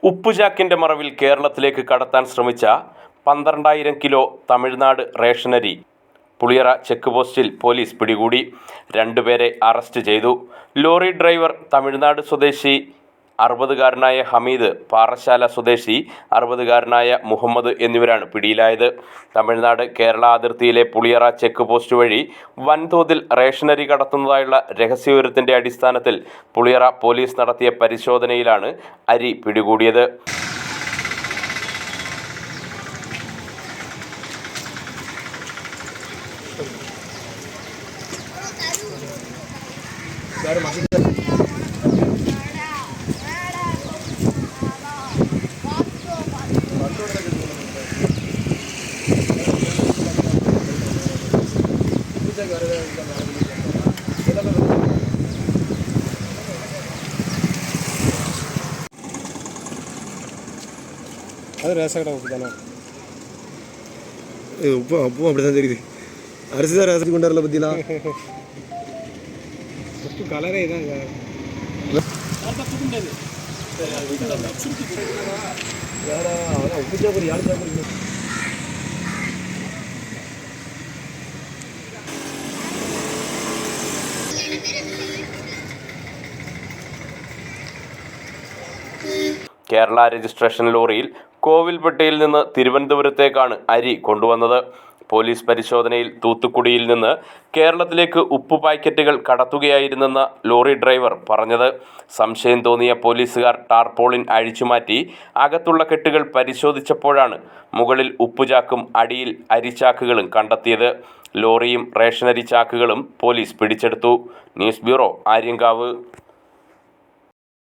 ഉപ്പുചാക്കിന്റെ മറവിൽ കേരളത്തിലേക്ക് കടത്താൻ ശ്രമിച്ച 12,000 കിലോ തമിഴ്നാട് റേഷനരി പുളിയറ ചെക്ക് പോസ്റ്റിൽ പോലീസ് പിടികൂടി. 2 പേരെ അറസ്റ്റ് ചെയ്തു. ലോറി ഡ്രൈവർ തമിഴ്നാട് സ്വദേശി 60-കാരനായ ഹമീദ്, പാറശാല സ്വദേശി 60-കാരനായ മുഹമ്മദ് എന്നിവരാണ് പിടിയിലായത്. തമിഴ്നാട് കേരള അതിർത്തിയിലെ പുളിയറ ചെക്ക് പോസ്റ്റ് വഴി വൻതോതിൽ റേഷനരി കടത്തുന്നതായുള്ള രഹസ്യവിവരത്തിന്റെ അടിസ്ഥാനത്തിൽ പുളിയറ പോലീസ് നടത്തിയ പരിശോധനയിലാണ് അരി പിടികൂടിയത്. அது ரேஷன் கடை உப்பு தானே? உப்பு அப்பவும் அப்படி தான் தெரியுது. அரிசி தான் ரேஷன் கொண்டு வரல பற்றிலாம். உப்பு கலரே தான் உப்பு சாப்பிடு யார் சாப்பிடுங்க. കേരള രജിസ്ട്രേഷൻ ലോറിയിൽ കോവിൽപ്പെട്ടിയിൽ നിന്ന് തിരുവനന്തപുരത്തേക്കാണ് അരി കൊണ്ടുവന്നത്. പോലീസ് പരിശോധനയിൽ തൂത്തുക്കുടിയിൽ നിന്ന് കേരളത്തിലേക്ക് ഉപ്പ് പാക്കറ്റുകൾ കടത്തുകയായിരുന്നെന്ന ലോറി ഡ്രൈവർ പറഞ്ഞത്. സംശയം തോന്നിയ പോലീസുകാർ ടാർപോളിൻ അഴിച്ചുമാറ്റി അകത്തുള്ള കെട്ടുകൾ പരിശോധിച്ചപ്പോഴാണ് മുകളിൽ ഉപ്പുചാക്കും അടിയിൽ അരിച്ചാക്കുകളും കണ്ടെത്തിയത്. ലോറിയും റേഷനരി ചാക്കുകളും പോലീസ് പിടിച്ചെടുത്തു. News bureau, Aryankavu.